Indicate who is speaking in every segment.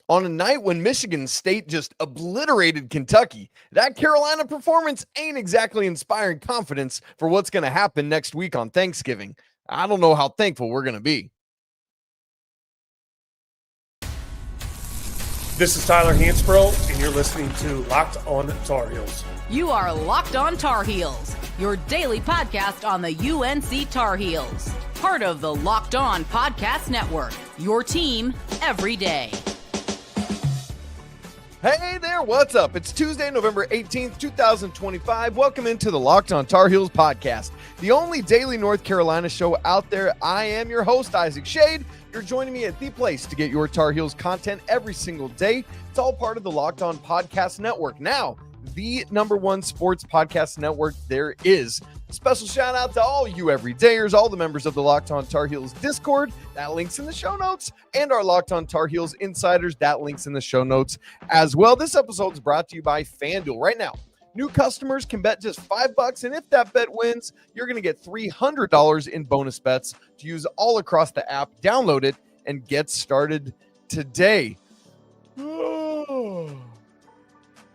Speaker 1: on a night when Michigan State just obliterated Kentucky. That Carolina performance ain't exactly inspiring confidence for what's going to happen next week on Thanksgiving. I don't know how thankful we're going to be.
Speaker 2: This is Tyler Hansbrough, and you're listening to Locked On Tar Heels.
Speaker 3: You are Locked On Tar Heels, your daily podcast on the UNC Tar Heels. Part of the Locked On Podcast Network, your team every day.
Speaker 1: Hey there, what's up? It's Tuesday, November 18th, 2025. Welcome into the Locked On Tar Heels podcast, the only daily North Carolina show out there. I am your host, Isaac Schade. You're joining me at the place to get your Tar Heels content every single day. It's all part of the Locked On Podcast Network. Now, the number one sports podcast network there is. Special shout out to all you everydayers, all the members of the Locked On Tar Heels Discord. That link's in the show notes. And our Locked On Tar Heels Insiders. That link's in the show notes as well. This episode is brought to you by FanDuel. Right now, new customers can bet just $5, and if that bet wins, you're going to get $300 in bonus bets to use all across the app. Download it and get started today.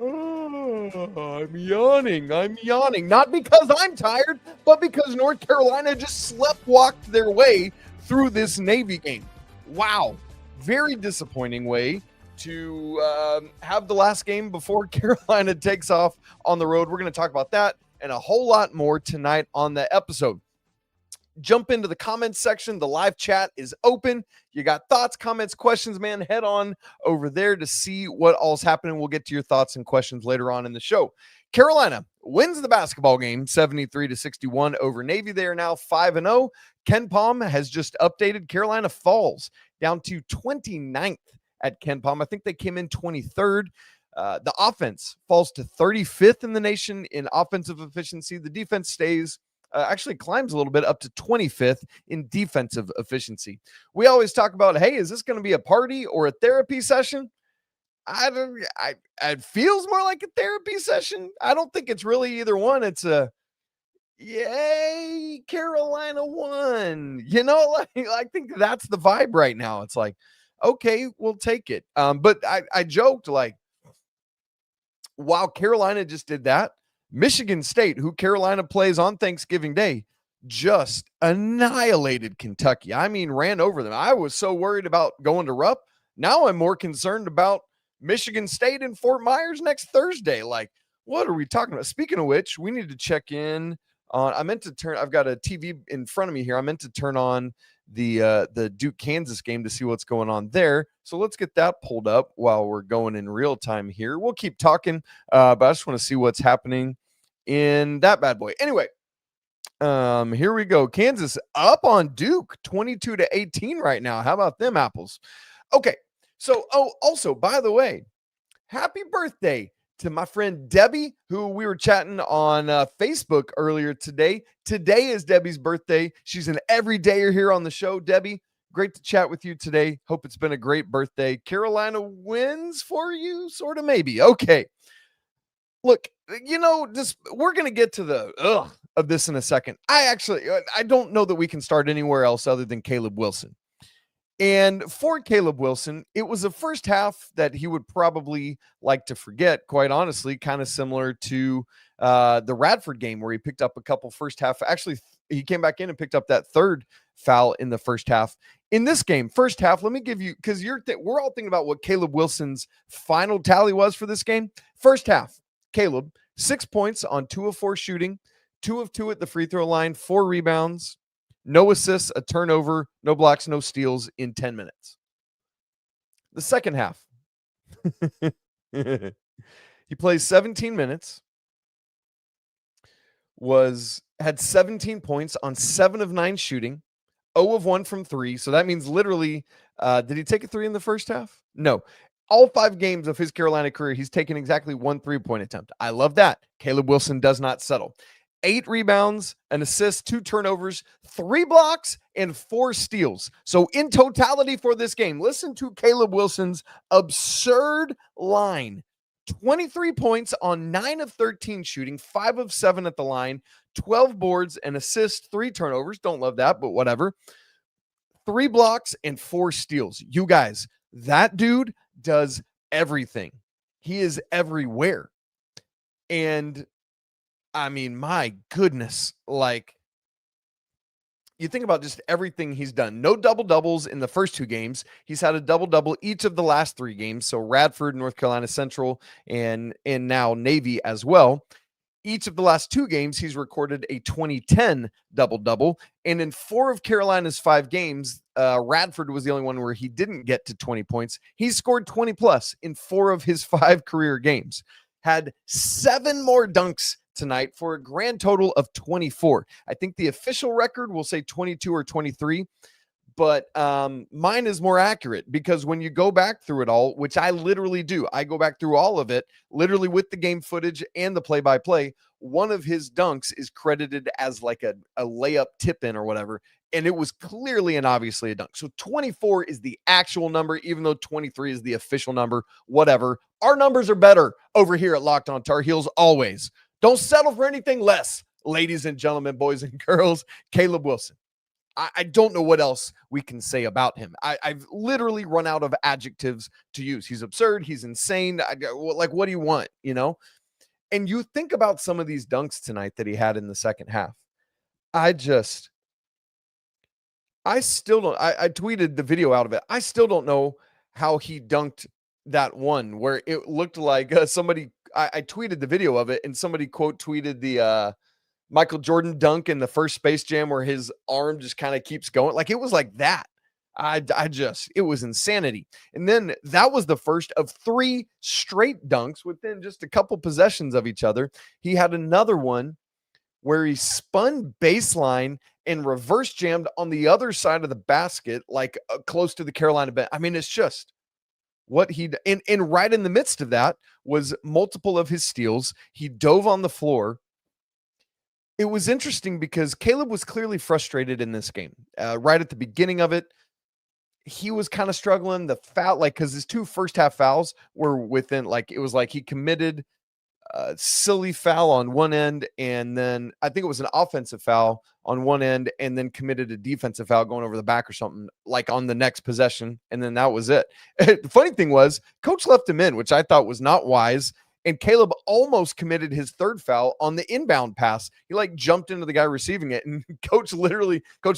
Speaker 1: I'm yawning. Not because I'm tired, but because North Carolina just sleptwalked their way through this Navy game. Wow. Very disappointing way to have the last game before Carolina takes off on the road. We're going to talk about that and a whole lot more tonight on the episode. Jump into the comments section. The live chat is open. You got thoughts, comments, questions, man, head on over there to see what all's happening. We'll get to your thoughts and questions later on in the show. Carolina wins the basketball game 73-61 over Navy. They are now 5-0. Ken Pom has just updated. Carolina falls down to 29th at Ken Pom. I think they came in 23rd. The offense falls to 35th in the nation in offensive efficiency. The defense stays actually climbs a little bit up to 25th in defensive efficiency. We always talk about, hey, is this going to be a party or a therapy session? It feels more like a therapy session. I don't think it's really either one. It's a, yay, Carolina won. You know, like, I think that's the vibe right now. It's like, okay, we'll take it. But I joked, like, while Carolina just did that, Michigan State, who Carolina plays on Thanksgiving Day, just annihilated Kentucky. I mean, ran over them. I was so worried about going to Rupp. Now I'm more concerned about Michigan State and Fort Myers next Thursday. Like, what are we talking about? Speaking of which, we need to check in on, I've got a TV in front of me here. I meant to turn on the Duke Kansas game to see what's going on there. So let's get that pulled up while we're going in real time here. We'll keep talking, but I just want to see what's happening in that bad boy. Anyway, here we go. Kansas up on Duke 22-18 right now. How about them apples? Okay. So, also, by the way, happy birthday to my friend Debbie, who we were chatting on Facebook earlier today. Today is Debbie's birthday. She's an everydayer here on the show. Debbie, great to chat with you today. Hope it's been a great birthday. Carolina wins for you? Sort of, maybe. Okay. Look, you know, we're going to get to the of this in a second. I don't know that we can start anywhere else other than Caleb Wilson. And for Caleb Wilson, it was a first half that he would probably like to forget, quite honestly, kind of similar to the Radford game where he picked up a couple first half. Actually, he came back in and picked up that third foul in the first half. In this game, first half, let me give you, because we're all thinking about what Caleb Wilson's final tally was for this game. First half, Caleb, 6 points on 2 of 4 shooting, 2 of 2 at the free throw line, 4 rebounds, no assists, a turnover, no blocks, no steals in 10 minutes. The second half, he plays 17 minutes, had 17 points on 7 of 9 shooting, 0 of 1 from 3. So that means literally, did he take a 3 in the first half? No. All 5 games of his Carolina career, he's taken exactly 1 3-point attempt. I love that. Caleb Wilson does not settle. 8 rebounds, an assist, 2 turnovers, 3 blocks, and 4 steals. So in totality for this game, listen to Caleb Wilson's absurd line. 23 points on 9 of 13 shooting, 5 of 7 at the line, 12 boards, an assist, 3 turnovers. Don't love that, but whatever. 3 blocks and 4 steals. You guys, that dude does everything. He is everywhere. And I mean, my goodness, like, you think about just everything he's done. No double-doubles in the first 2 games. He's had a double-double each of the last 3 games. So Radford, North Carolina Central, and now Navy as well. Each of the last 2 games, he's recorded a 20-10 double-double. And in 4 of Carolina's 5 games, Radford was the only one where he didn't get to 20 points. He's scored 20-plus in 4 of his 5 career games. Had 7 more dunks tonight for a grand total of 24. I think the official record will say 22 or 23, but mine is more accurate because when you go back through it all, which I literally do, I go back through all of it, literally with the game footage and the play-by-play. One of his dunks is credited as like a layup tip-in or whatever, and it was clearly and obviously a dunk. So 24 is the actual number, even though 23 is the official number, whatever. Our numbers are better over here at Locked On Tar Heels always. Don't settle for anything less, ladies and gentlemen, boys and girls. Caleb Wilson. I don't know what else we can say about him. I've literally run out of adjectives to use. He's absurd. He's insane. Like, what do you want, you know? And you think about some of these dunks tonight that he had in the second half. I still don't. I tweeted the video out of it. I still don't know how he dunked that one where it looked like somebody. I tweeted the video of it and somebody quote tweeted the Michael Jordan dunk in the first Space Jam where his arm just kind of keeps going. Like, it was like that. It was insanity. And then that was the first of 3 straight dunks within just a couple possessions of each other. He had another one where he spun baseline and reverse jammed on the other side of the basket, like close to the Carolina bench. I mean, it's just what he and right in the midst of that was multiple of his steals. He dove on the floor. It was interesting because Caleb was clearly frustrated in this game. Right at the beginning of it, he was kind of struggling. The foul, like, because his 2 first half fouls were within, like, it was like he committed a silly foul on one end, and then I think it was an offensive foul on one end, and then committed a defensive foul going over the back or something, like on the next possession, and then that was it. The funny thing was, coach left him in, which I thought was not wise. And Caleb almost committed his 3rd foul on the inbound pass. He like jumped into the guy receiving it. And Coach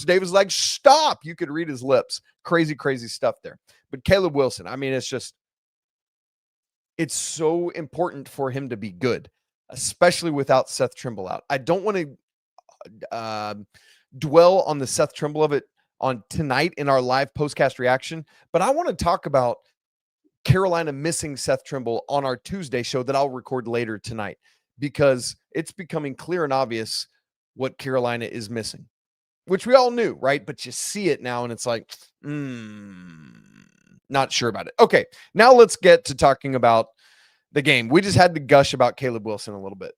Speaker 1: Davis like, stop. You could read his lips. Crazy, crazy stuff there. But Caleb Wilson, I mean, it's so important for him to be good, especially without Seth Trimble out. I don't want to dwell on the Seth Trimble of it on tonight in our live postcast reaction, but I want to talk about Carolina missing Seth Trimble on our Tuesday show that I'll record later tonight, because it's becoming clear and obvious what Carolina is missing, which we all knew, right? But you see it now and it's like, not sure about it. Okay, now let's get to talking about the game. We just had to gush about Caleb Wilson a little bit.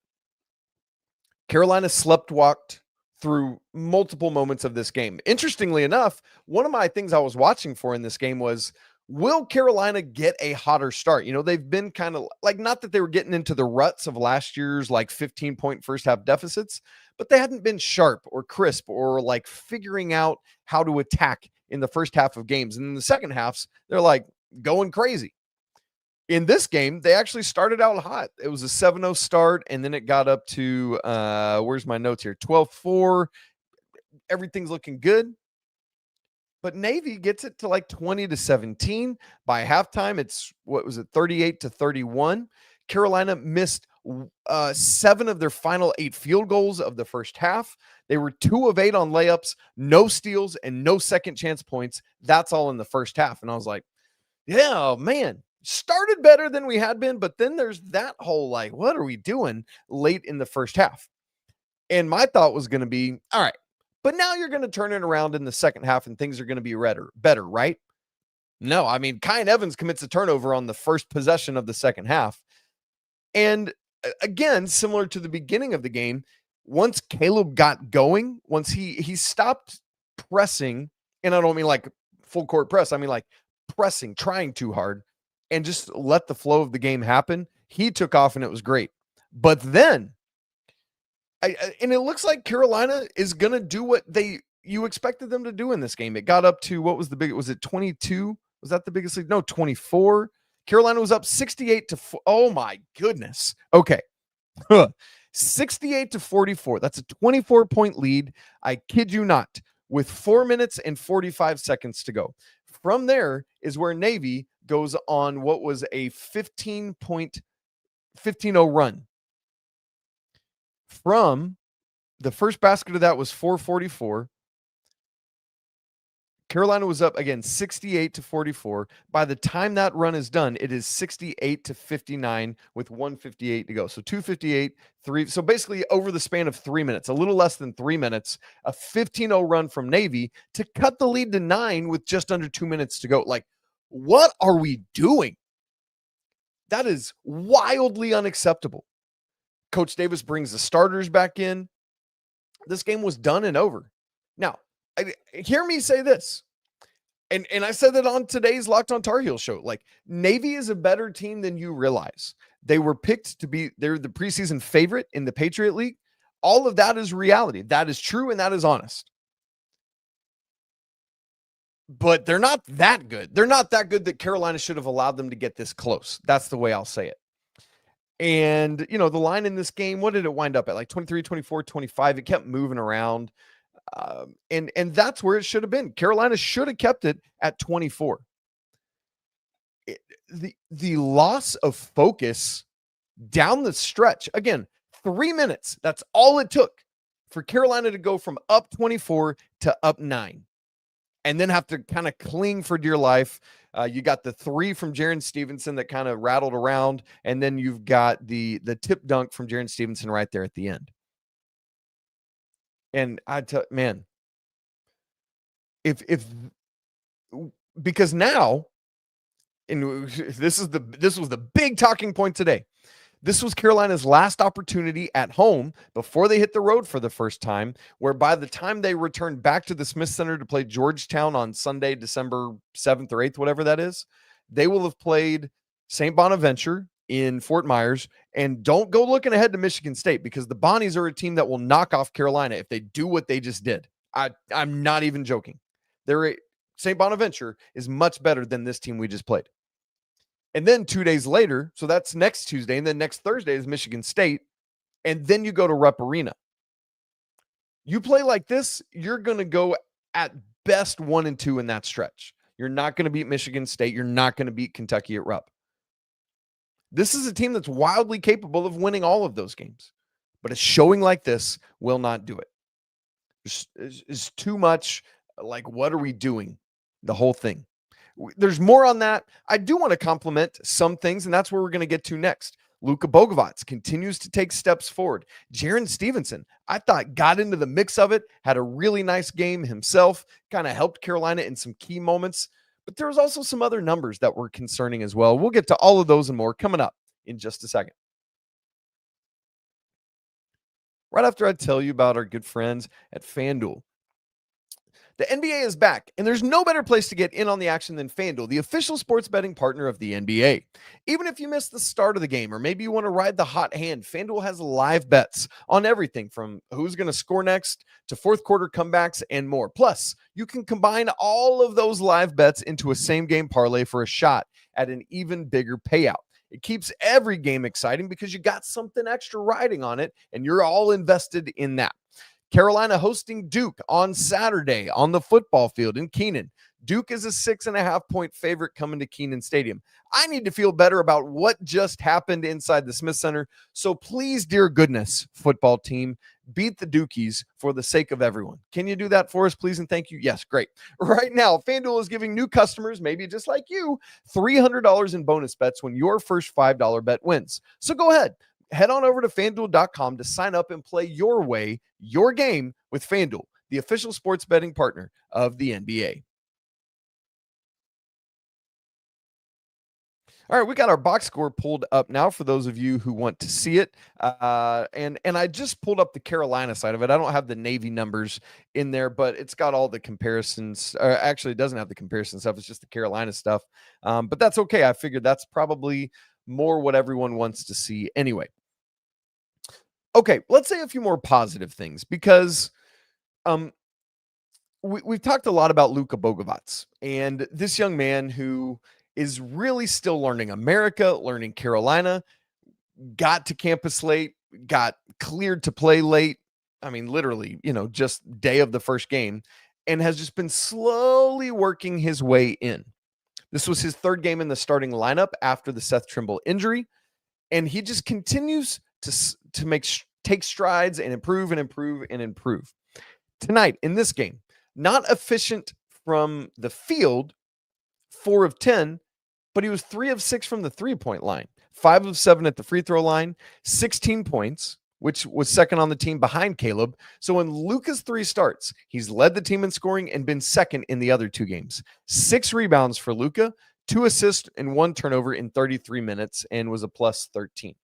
Speaker 1: Carolina sleptwalked through multiple moments of this game. Interestingly enough, one of my things I was watching for in this game was, will Carolina get a hotter start? You know, they've been kind of like, not that they were getting into the ruts of last year's like 15-point first half deficits, but they hadn't been sharp or crisp or like figuring out how to attack in the first half of games. And in the second halves, they're like going crazy. In this game, they actually started out hot. It was a 7-0 start, and then it got up to, where's my notes here? 12-4. Everything's looking good. But Navy gets it to like 20-17. By halftime, it's, 38-31. Carolina missed 7 of their final 8 field goals of the first half. They were 2 of 8 on layups, no steals, and no second chance points. That's all in the first half. And I was like, yeah, man, started better than we had been. But then there's that whole like, what are we doing late in the first half? And my thought was going to be, all right, but now you're going to turn it around in the second half and things are going to be better, right? No, I mean, Kyan Evans commits a turnover on the first possession of the second half. And again, similar to the beginning of the game, once Caleb got going, once he stopped pressing, and I don't mean like full court press, I mean like pressing, trying too hard, and just let the flow of the game happen, he took off and it was great. But then, and it looks like Carolina is going to do what you expected them to do in this game. It got up to, what was the big, was it 22? Was that the biggest lead? No, 24. Carolina was up 68 to, oh my goodness. Okay. 68 to 44. That's a 24-point lead. I kid you not, with 4 minutes and 45 seconds to go. From there is where Navy goes on what was a 15-0 run. From the first basket of that was 4:44. Carolina was up again 68 to 44. By the time that run is done, it is 68 to 59 with 1:58 to go. So 2:58, 3. So basically over the span of 3 minutes, a little less than 3 minutes, a 15-0 run from Navy to cut the lead to 9 with just under 2 minutes to go. Like, what are we doing? That is wildly unacceptable. Coach Davis brings the starters back in. This game was done and over. Now, hear me say this, and I said that on today's Locked on Tar Heels show. Like, Navy is a better team than you realize. They were picked to be, they're the preseason favorite in the Patriot League. All of that is reality. That is true, and that is honest. But they're not that good. They're not that good that Carolina should have allowed them to get this close. That's the way I'll say it. And, you know, the line in this game, what did it wind up at? Like 23, 24, 25. It kept moving around. And that's where it should have been. Carolina should have kept it at 24. The loss of focus down the stretch, again, 3 minutes. That's all it took for Carolina to go from up 24 to up 9. And then have to kind of cling for dear life. You got the 3 from Jaren Stevenson that kind of rattled around. And then you've got the tip dunk from Jaren Stevenson right there at the end. And man, because now, and this was the big talking point today. This was Carolina's last opportunity at home before they hit the road for the first time, where by the time they returned back to the Smith Center to play Georgetown on Sunday, December 7th or 8th, whatever that is, they will have played St. Bonaventure in Fort Myers. And don't go looking ahead to Michigan State, because the Bonnies are a team that will knock off Carolina if they do what they just did. I'm not even joking. St. Bonaventure is much better than this team we just played. And then 2 days later, so that's next Tuesday, and then next Thursday is Michigan State, and then you go to Rupp Arena. You play like this, you're going to go at best 1-2 in that stretch. You're not going to beat Michigan State. You're not going to beat Kentucky at Rupp. This is a team that's wildly capable of winning all of those games, but a showing like this will not do it. It's too much like, what are we doing? The whole thing. There's more on that. I do want to compliment some things, and that's where we're going to get to next. Luka Bogavac continues to take steps forward. Jaren Stevenson, I thought, got into the mix of it, had a really nice game himself, kind of helped Carolina in some key moments. But there was also some other numbers that were concerning as well. We'll get to all of those and more coming up in just a second. Right after I tell you about our good friends at FanDuel. The NBA is back, and there's no better place to get in on the action than FanDuel, the official sports betting partner of the NBA. Even if you missed the start of the game, or maybe you want to ride the hot hand, FanDuel has live bets on everything from who's going to score next to fourth quarter comebacks and more. Plus, you can combine all of those live bets into a same-game parlay for a shot at an even bigger payout. It keeps every game exciting because you got something extra riding on it, and you're all invested in that. Carolina hosting Duke on Saturday on the football field in Kenan. Duke is a 6.5-point favorite coming to Kenan Stadium. I need to feel better about what just happened inside the Smith Center. So please, dear goodness, football team, beat the Dukies for the sake of everyone. Can you do that for us, please? And thank you. Yes, great. Right now, FanDuel is giving new customers, maybe just like you, $300 in bonus bets when your first $5 bet wins. So go ahead. Head on over to FanDuel.com to sign up and play your way, your game with FanDuel, the official sports betting partner of the NBA. All right, we got our box score pulled up now for those of you who want to see it. And I just pulled up the Carolina side of it. I don't have the Navy numbers in there, but it's got all the comparisons. Actually, it doesn't have the comparison stuff. It's just the Carolina stuff. But that's okay. I figured that's probably more what everyone wants to see anyway. Okay, let's say a few more positive things, because we've talked a lot about Luka Bogavac and this young man who is really still learning America, learning Carolina, got to campus late, got cleared to play late. I mean, literally, just day of the first game, and has just been slowly working his way in. This was his third game in the starting lineup after the Seth Trimble injury, and he just continues to take strides and improve and improve and improve. Tonight in this game, not efficient from the field, 4 of 10, but he was 3 of 6 from the 3-point line, 5 of 7 at the free throw line, 16 points, which was second on the team behind Caleb. So in Luka's 3 starts, he's led the team in scoring and been second in the other 2 games. 6 rebounds for Luka, 2 assists and 1 turnover in 33 minutes, and was a plus 13.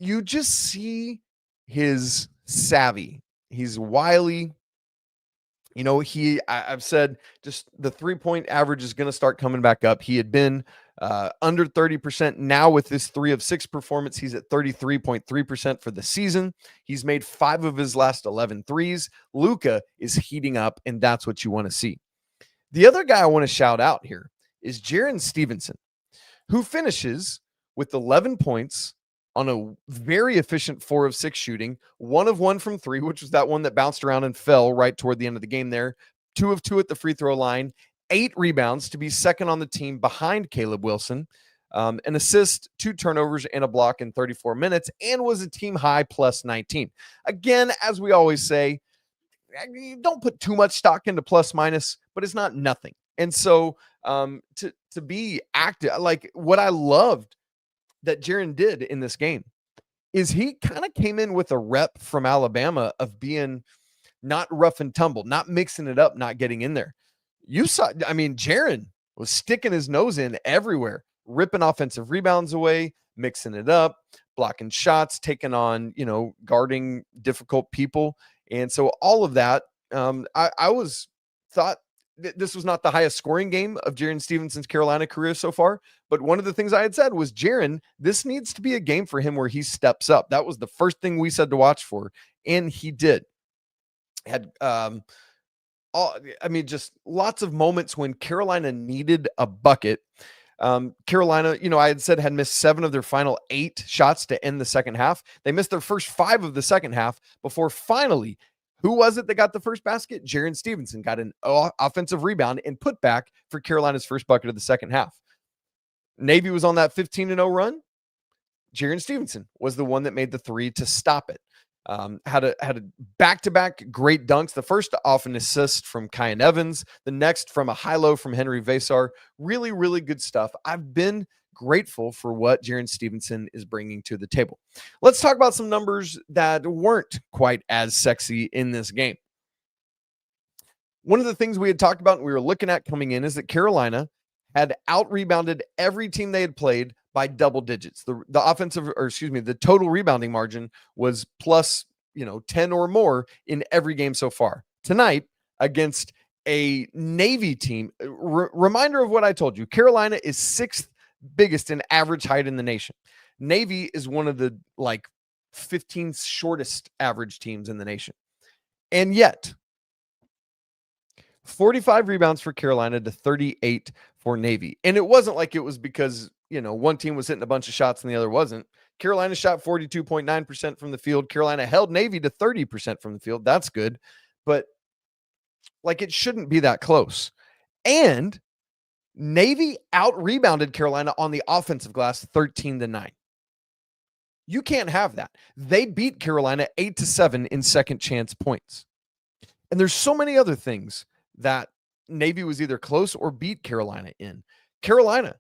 Speaker 1: You just see his savvy. He's wily. I've said just the 3-point average is going to start coming back up. He had been under 30%. Now with this 3 of 6 performance, he's at 33.3% for the season. He's made 5 of his last 11 threes. Luka is heating up, and that's what you want to see. The other guy I want to shout out here is Jaren Stevenson, who finishes with 11 points on a very efficient 4 of 6 shooting, 1 of 1 from 3, which was that one that bounced around and fell right toward the end of the game there, 2 of 2 at the free throw line, 8 rebounds to be second on the team behind Caleb Wilson, an assist, 2 turnovers, and a block in 34 minutes, and was a team high plus 19. Again, as we always say, don't put too much stock into plus minus, but it's not nothing. And so to be active, like what I loved that Jaren did in this game is he kind of came in with a rep from Alabama of being not rough and tumble, not mixing it up, not getting in there. Jaren was sticking his nose in everywhere, ripping offensive rebounds away, mixing it up, blocking shots, taking on, guarding difficult people. And so all of that, I thought this was not the highest scoring game of Jaren Stevenson's Carolina career so far. But one of the things I had said was, Jaren, this needs to be a game for him where he steps up. That was the first thing we said to watch for. And he did. Had, just lots of moments when Carolina needed a bucket. Carolina, I had said had missed 7 of their final 8 shots to end the second half. They missed their first 5 of the second half before finally, who was it that got the first basket? Jaren Stevenson got an offensive rebound and put back for Carolina's first bucket of the second half. Navy was on that 15-0 run. Jaren Stevenson was the one that made the 3 to stop it. Had a back-to-back great dunks. The first off an assist from Kyan Evans. The next from a high-low from Henri Veesaar. Really, really good stuff. I've been grateful for what Jaren Stevenson is bringing to the table. Let's talk about some numbers that weren't quite as sexy in this game. One of the things we had talked about and we were looking at coming in is that Carolina had out-rebounded every team they had played by double digits. The total rebounding margin was plus, 10 or more in every game so far. Tonight, against a Navy team, reminder of what I told you, Carolina is 6th biggest in average height in the nation. Navy is one of the 15 shortest average teams in the nation. And yet, 45 rebounds for Carolina to 38 for Navy. And it wasn't like it was because, one team was hitting a bunch of shots and the other wasn't. Carolina shot 42.9% from the field. Carolina held Navy to 30% from the field. That's good. But it shouldn't be that close. And Navy out-rebounded Carolina on the offensive glass 13-9. You can't have that. They beat Carolina 8-7 in second chance points. And there's so many other things that Navy was either close or beat Carolina in. Carolina,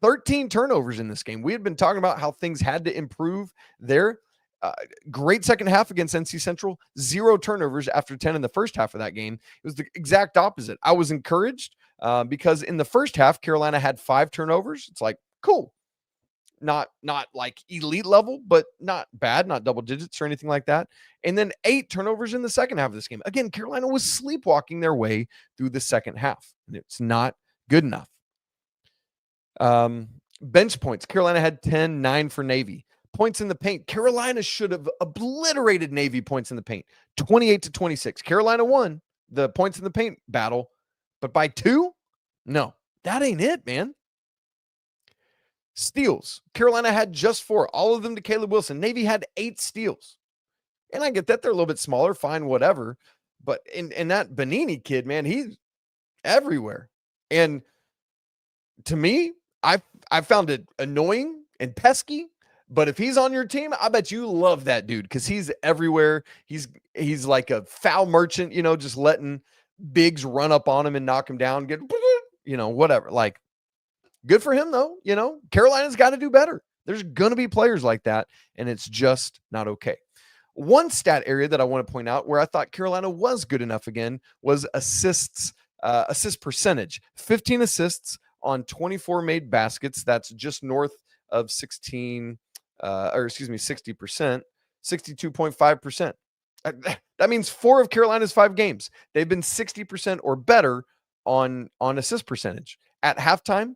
Speaker 1: 13 turnovers in this game. We had been talking about how things had to improve there. Great second half against NC Central. 0 turnovers after 10 in the first half of that game. It was the exact opposite. I was encouraged because in the first half, Carolina had 5 turnovers. It's cool. Not elite level, but not bad, not double digits or anything like that. And then 8 turnovers in the second half of this game. Again, Carolina was sleepwalking their way through the second half. And it's not good enough. Bench points. Carolina had 10, 9 for Navy. Points in the paint. Carolina should have obliterated Navy points in the paint. 28-26. Carolina won the points in the paint battle, but by 2? No. that ain't it, man. Steals. Carolina had just 4, all of them to Caleb Wilson. Navy had 8 steals. And I get that they're a little bit smaller, fine, whatever. But in that Benini kid, man, he's everywhere. And to me, I found it annoying and pesky. But if he's on your team, I bet you love that dude because he's everywhere. He's like a foul merchant, just letting bigs run up on him and knock him down, get, whatever. Like, good for him, though. Carolina's got to do better. There's going to be players like that, and it's just not okay. One stat area that I want to point out where I thought Carolina was good enough again was assist percentage. 15 assists on 24 made baskets. That's just north of 60%, 62.5%. That means 4 of Carolina's 5 games, they've been 60% or better on assist percentage. At halftime,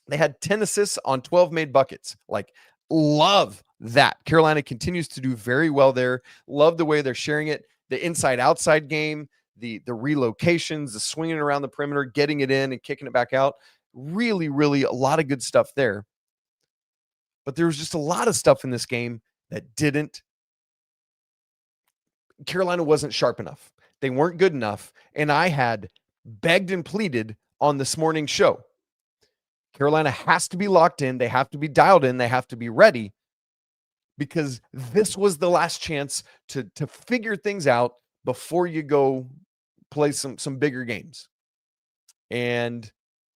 Speaker 1: they had 10 assists on 12 made buckets. Like, love that. Carolina continues to do very well there. Love the way they're sharing it. The inside-outside game, the relocations, the swinging around the perimeter, getting it in and kicking it back out. Really, really a lot of good stuff there. But there was just a lot of stuff in this game that Carolina wasn't sharp enough. They weren't good enough. And I had begged and pleaded on this morning's show. Carolina has to be locked in. They have to be dialed in. They have to be ready because this was the last chance to figure things out before you go play some bigger games. And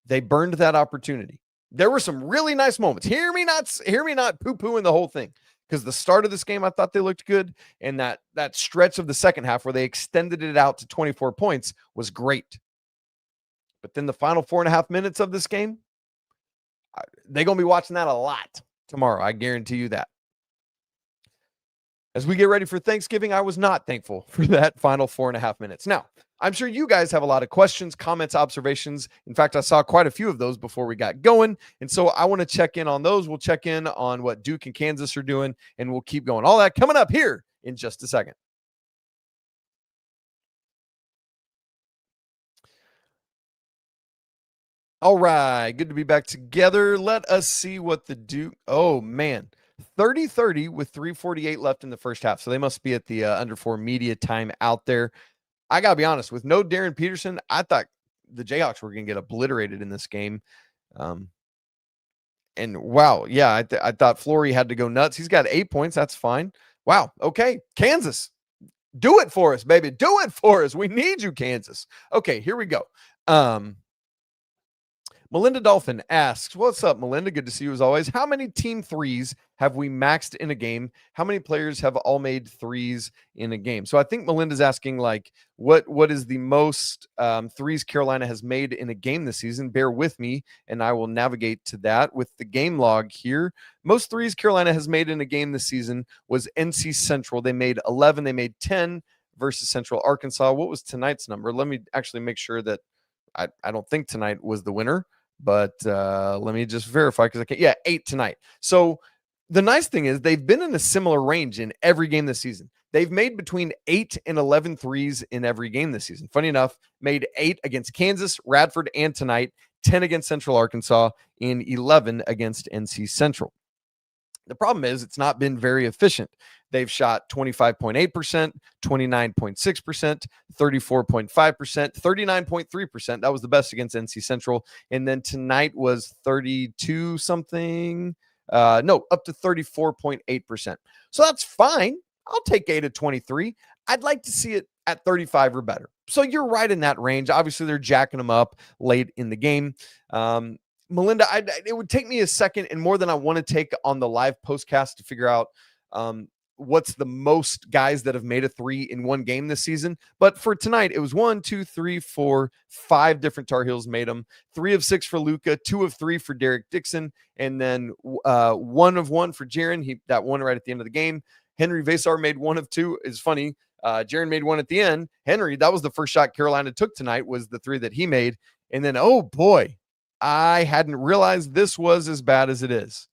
Speaker 1: they burned that opportunity. There were some really nice moments. Hear me not poo-pooing the whole thing, because the start of this game, I thought they looked good. And that stretch of the second half where they extended it out to 24 points was great. But then the final 4.5 minutes of this game, they're going to be watching that a lot tomorrow. I guarantee you that. As we get ready for Thanksgiving, I was not thankful for that final 4.5 minutes. Now, I'm sure you guys have a lot of questions, comments, observations. In fact, I saw quite a few of those before we got going. And so I want to check in on those. We'll check in on what Duke and Kansas are doing, and we'll keep going. All that coming up here in just a second. All right, good to be back together. Let us see what the Duke, 30-30 with 3:48 left in the first half. So they must be at the under 4 media time out there. I got to be honest, with no Darren Peterson, I thought the Jayhawks were going to get obliterated in this game. And wow, yeah, I thought Flory had to go nuts. He's got 8 points. That's fine. Wow, okay, Kansas, do it for us, baby. Do it for us. We need you, Kansas. Okay, here we go. Melinda Dolphin asks, what's up, Melinda? Good to see you as always. How many team threes have we maxed in a game? How many players have all made threes in a game? So I think Melinda's asking, like, what is the most threes Carolina has made in a game this season? Bear with me, and I will navigate to that with the game log here. Most threes Carolina has made in a game this season was NC Central. They made 11. They made 10 versus Central Arkansas. What was tonight's number? Let me actually make sure that I don't think tonight was the winner. But let me just verify because I can't. Yeah, 8 tonight. So the nice thing is they've been in a similar range in every game this season. They've made between 8 and 11 threes in every game this season. Funny enough, made 8 against Kansas, Radford, and tonight, 10 against Central Arkansas, and 11 against NC Central. The problem is it's not been very efficient. They've shot 25.8%, 29.6%, 34.5%, 39.3%. That was the best against NC Central. And then tonight was 32 something. Up to 34.8%. So that's fine. I'll take 8 of 23. I'd like to see it at 35 or better. So you're right in that range. Obviously, they're jacking them up late in the game. Melinda, it would take me a second and more than I want to take on the live postcast to figure out what's the most guys that have made a three in one game this season. But for tonight, it was 1, 2, 3, 4, 5 different Tar Heels made them. 3 of 6 for Luka, 2 of 3 for Derek Dixon, and then 1 of 1 for Jaren. That one right at the end of the game. Henri Veesaar made 1 of 2. It's funny. Jaren made 1 at the end. Henri, that was the first shot Carolina took tonight, was the 3 that he made. And then, oh boy, I hadn't realized this was as bad as it is.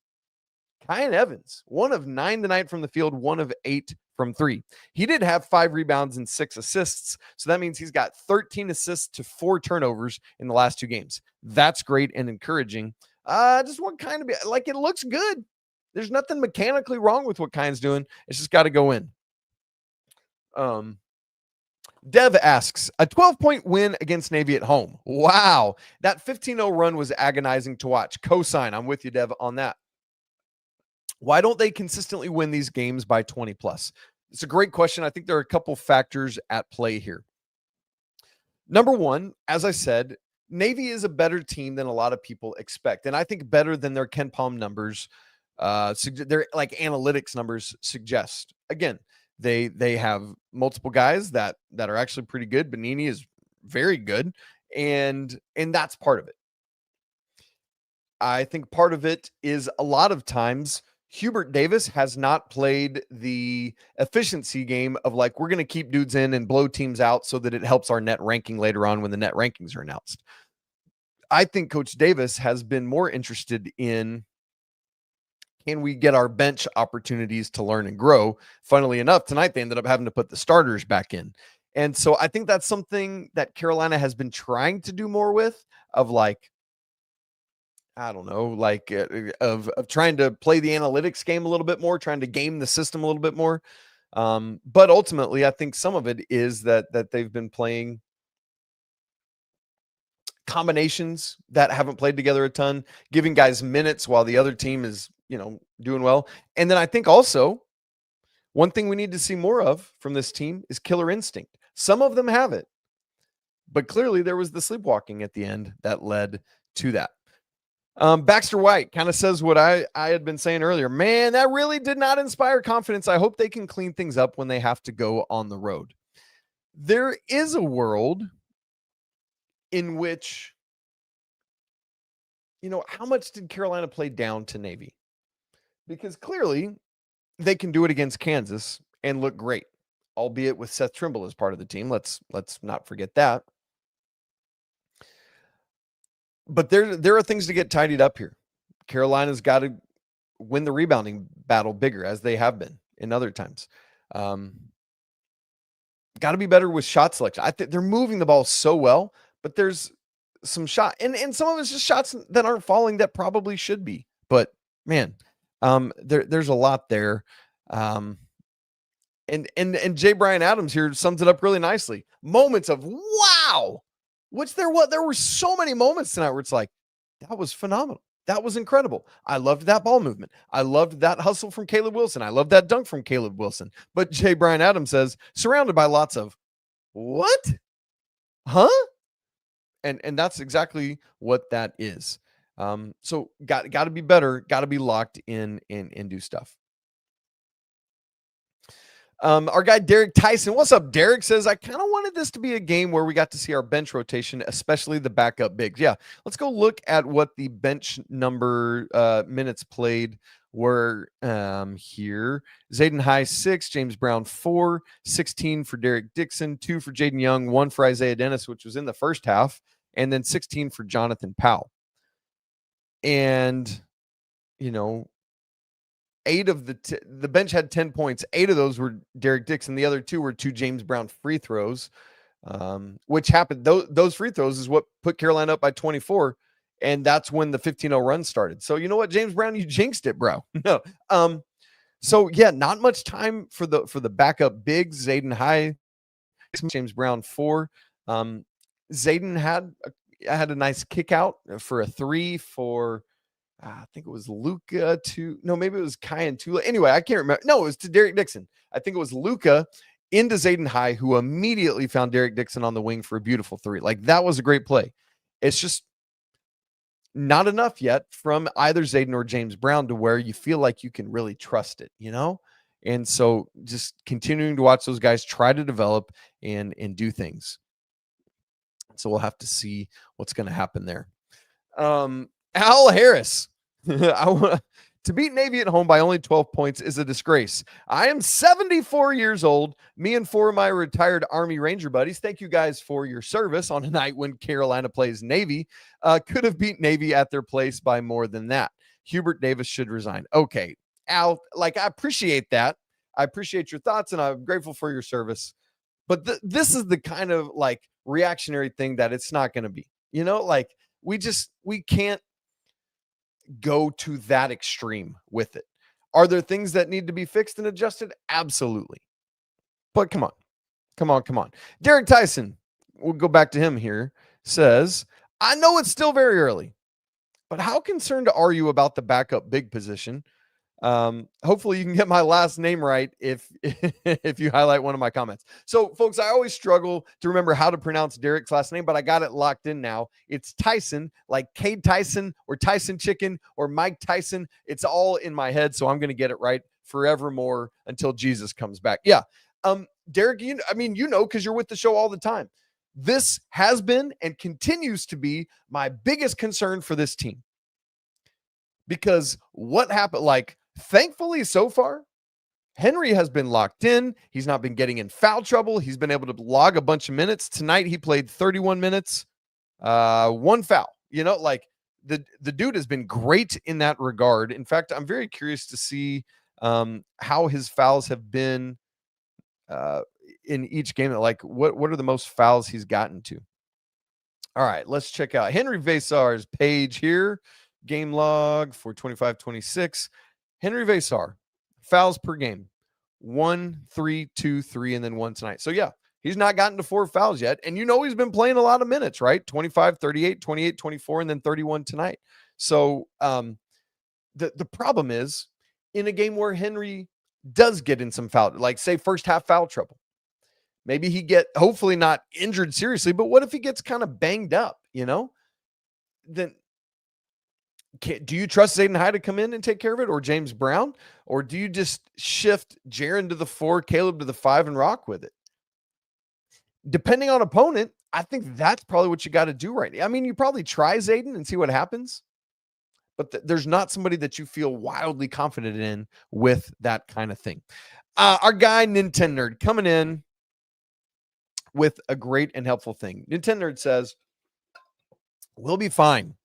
Speaker 1: Kyan Evans, 1 of 9 tonight from the field, 1 of 8 from 3. He did have 5 rebounds and 6 assists. So that means he's got 13 assists to 4 turnovers in the last 2 games. That's great and encouraging. Just want Kyan to be like, it looks good. There's nothing mechanically wrong with what Kyan's doing. It's just got to go in. Dev asks, a 12-point win against Navy at home. Wow. That 15-0 run was agonizing to watch. Cosign. I'm with you, Dev, on that. Why don't they consistently win these games by 20 plus? It's a great question. I think there are a couple factors at play here. Number one, as I said, Navy is a better team than a lot of people expect. And I think better than their KenPom numbers, their like analytics numbers suggest. Again, they have multiple guys that are actually pretty good. Bonini is very good. And that's part of it. I think part of it is a lot of times Hubert Davis has not played the efficiency game of like, we're going to keep dudes in and blow teams out so that it helps our net ranking later on when the net rankings are announced. I think Coach Davis has been more interested in, can we get our bench opportunities to learn and grow? Funnily enough, tonight they ended up having to put the starters back in. And so I think that's something that Carolina has been trying to do more with, of like, I don't know, like of trying to play the analytics game a little bit more, trying to game the system a little bit more. But ultimately, I think some of it is that they've been playing combinations that haven't played together a ton, giving guys minutes while the other team is, doing well. And then I think also one thing we need to see more of from this team is killer instinct. Some of them have it, but clearly there was the sleepwalking at the end that led to that. Baxter White kind of says what I had been saying earlier. Man, that really did not inspire confidence. I hope they can clean things up when they have to go on the road. There is a world in which, how much did Carolina play down to Navy? Because clearly they can do it against Kansas and look great, albeit with Seth Trimble as part of the team. Let's not forget that. But there are things to get tidied up here. Carolina's got to win the rebounding battle bigger, as they have been in other times. Got to be better with shot selection. I think they're moving the ball so well, but there's some shot, and some of it's just shots that aren't falling that probably should be. But man, there's a lot there. And J. Bryan Adams here sums it up really nicely. Moments of wow. There were so many moments tonight where it's like, that was phenomenal. That was incredible. I loved that ball movement. I loved that hustle from Caleb Wilson. I loved that dunk from Caleb Wilson. But J. Bryan Adams says, surrounded by lots of, what? Huh? And that's exactly what that is. So got to be better, got to be locked in and do stuff. Our guy Derek Tyson, what's up, Derek, says, I kind of wanted this to be a game where we got to see our bench rotation, especially the backup bigs. Yeah, let's go look at what the bench number minutes played were here. Zayden High 6, James Brown 4, 16 for Derek Dixon, 2 for Jaden Young, 1 for Isaiah Dennis, which was in the first half, and then 16 for Jonathan Powell. And 8 of the bench had 10 points. 8 of those were Derek Dixon. The other 2 were 2 James Brown free throws, which happened. Those free throws is what put Carolina up by 24. And that's when the 15-0 run started. So you know what, James Brown, you jinxed it, bro. No. So yeah, not much time for the backup bigs. Zayden High, James Brown 4. Zayden had a nice kick out for a 3 for, I think it was Luka to, no, maybe it was Kyan Tula. Anyway, I can't remember. No, it was to Derek Dixon. I think it was Luka into Zayden High, who immediately found Derek Dixon on the wing for a beautiful 3. Like, that was a great play. It's just not enough yet from either Zayden or James Brown to where you feel like you can really trust it, And so just continuing to watch those guys try to develop and do things. So we'll have to see what's going to happen there. Al Harris, to beat Navy at home by only 12 points is a disgrace. I am 74 years old. Me and 4 of my retired Army Ranger buddies, thank you guys for your service on a night when Carolina plays Navy. Could have beat Navy at their place by more than that. Hubert Davis should resign. Okay, Al, I appreciate that. I appreciate your thoughts and I'm grateful for your service. But this is the kind of like reactionary thing that it's not going to be, like we can't go to that extreme with it. Are there things that need to be fixed and adjusted? Absolutely. But come on. Derek Tyson, we'll go back to him here, says, I know it's still very early, but how concerned are you about the backup big position? Hopefully you can get my last name right if if you highlight one of my comments. So folks, I always struggle to remember how to pronounce Derek's last name, but I got it locked in now. It's Tyson, like Cade Tyson or Tyson Chicken or Mike Tyson. It's all in my head, so I'm going to get it right forevermore until Jesus comes back. Yeah. Derek, because you're with the show all the time. This has been and continues to be my biggest concern for this team. Because what happened, thankfully so far, Henri has been locked in. He's not been getting in foul trouble. He's been able to log a bunch of minutes. Tonight, he played 31 minutes, one foul. The dude has been great in that regard. In fact, I'm very curious to see how his fouls have been in each game. What are the most fouls he's gotten to? All right, let's check out Henri Veesaar's page here. Game log for 25-26. Henri Veesaar, fouls per game. 1, 3, 2, 3, and then 1 tonight. So, yeah, he's not gotten to 4 fouls yet. And he's been playing a lot of minutes, right? 25, 38, 28, 24, and then 31 tonight. So, the problem is in a game where Henri does get in some foul, like say first half foul trouble. Maybe he hopefully not injured seriously, but what if he gets kind of banged up, Then do you trust Zayden Hyde to come in and take care of it, or James Brown? Or do you just shift Jaren to the 4, Caleb to the 5, and rock with it? Depending on opponent, I think that's probably what you got to do right now. I mean, you probably try Zayden and see what happens, but there's not somebody that you feel wildly confident in with that kind of thing. Our guy, Nintendo Nerd, coming in with a great and helpful thing. Nintendo Nerd says, we'll be fine.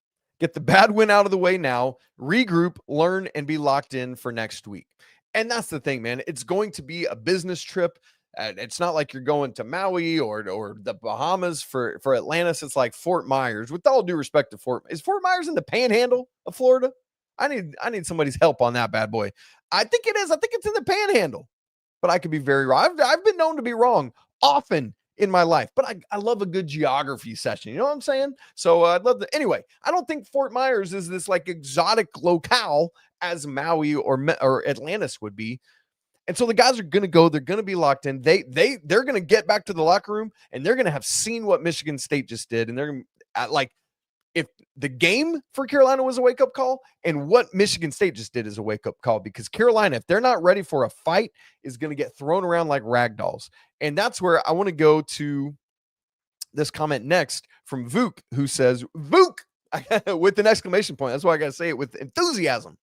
Speaker 1: Get the bad win out of the way now, regroup, learn, and be locked in for next week. And that's the thing, man. It's going to be a business trip. It's not like you're going to Maui or the Bahamas for Atlantis. It's like Fort Myers. With all due respect to is Fort Myers in the panhandle of Florida? I need somebody's help on that bad boy. I think it is. I think it's in the panhandle, but I could be very wrong. I've been known to be wrong often in my life, but I love a good geography session. You know what I'm saying? So I'd love to. Anyway, I don't think Fort Myers is this like exotic locale as Maui or Atlantis would be. And so the guys are going to go. They're going to be locked in. They're going to get back to the locker room and they're going to have seen what Michigan State just did. And they're like, if the game for Carolina was a wake-up call and what Michigan State just did is a wake-up call, because Carolina, if they're not ready for a fight, is going to get thrown around like rag dolls. And that's where I want to go to this comment next from Vuk, who says, Vuk, with an exclamation point. That's why I got to say it with enthusiasm.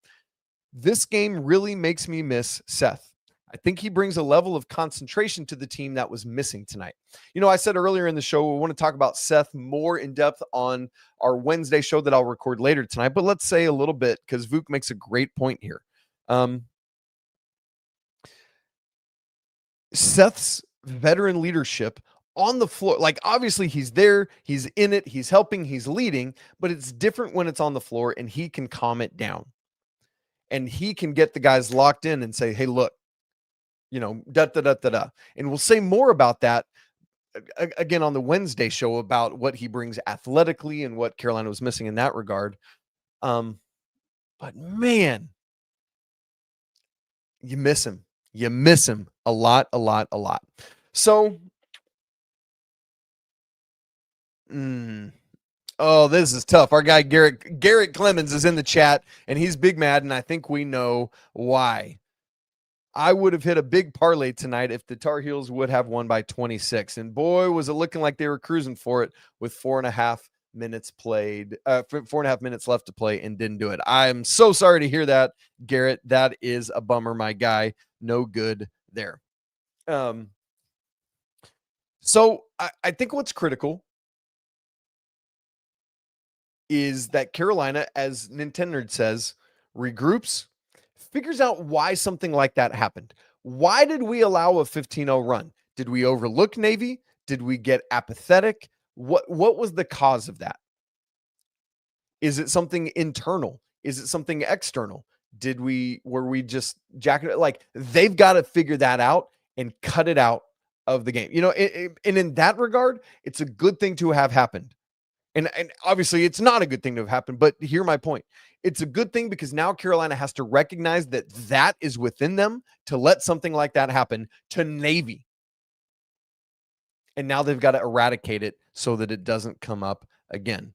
Speaker 1: This game really makes me miss Seth. I think he brings a level of concentration to the team that was missing tonight. I said earlier in the show, we want to talk about Seth more in depth on our Wednesday show that I'll record later tonight, but let's say a little bit because Vuk makes a great point here. Seth's veteran leadership on the floor, like obviously he's there, he's in it, he's helping, he's leading, but it's different when it's on the floor and he can calm it down and he can get the guys locked in and say, hey, look, da. And we'll say more about that again on the Wednesday show about what he brings athletically and what Carolina was missing in that regard. But man, you miss him. You miss him a lot. So, this is tough. Our guy Garrett Clemens is in the chat and he's big mad, and I think we know why. I would have hit a big parlay tonight if the Tar Heels would have won by 26. And boy, was it looking like they were cruising for it with 4.5 minutes played, 4.5 minutes left to play, and didn't do it. I'm so sorry to hear that, Garrett. That is a bummer, my guy. No good there. So I think what's critical is that Carolina, as Nintendo Nerd says, regroups, figures out why something like that happened. Why did we allow a 15-0 run? Did we overlook Navy? Did we get apathetic? What was the cause of that? Is it something internal? Is it something external? Were we just jacking it? Like, they've got to figure that out and cut it out of the game. And in that regard, it's a good thing to have happened. And obviously it's not a good thing to have happened, but hear my point. It's a good thing because now Carolina has to recognize that that is within them to let something like that happen to Navy. And now they've got to eradicate it so that it doesn't come up again.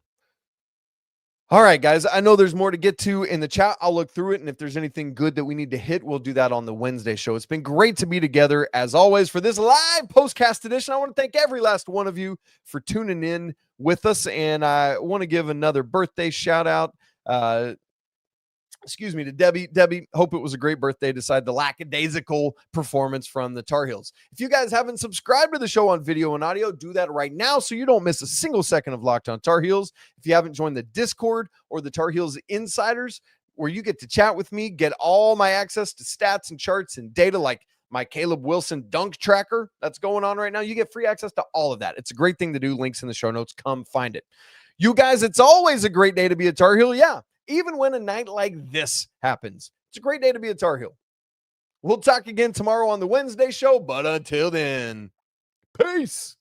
Speaker 1: All right, guys, I know there's more to get to in the chat. I'll look through it, and if there's anything good that we need to hit, we'll do that on the Wednesday show. It's been great to be together, as always, for this live postcast edition. I want to thank every last one of you for tuning in with us, and I want to give another birthday shout-out. To Debbie. Debbie, hope it was a great birthday. Decide the lackadaisical performance from the Tar Heels. If you guys haven't subscribed to the show on video and audio, do that right now so you don't miss a single second of Locked On Tar Heels. If you haven't joined the Discord or the Tar Heels Insiders, where you get to chat with me, get all my access to stats and charts and data like my Caleb Wilson dunk tracker that's going on right now. You get free access to all of that. It's a great thing to do. Links in the show notes. Come find it. You guys, it's always a great day to be a Tar Heel. Yeah. Even when a night like this happens, it's a great day to be a Tar Heel. We'll talk again tomorrow on the Wednesday show, but until then, peace.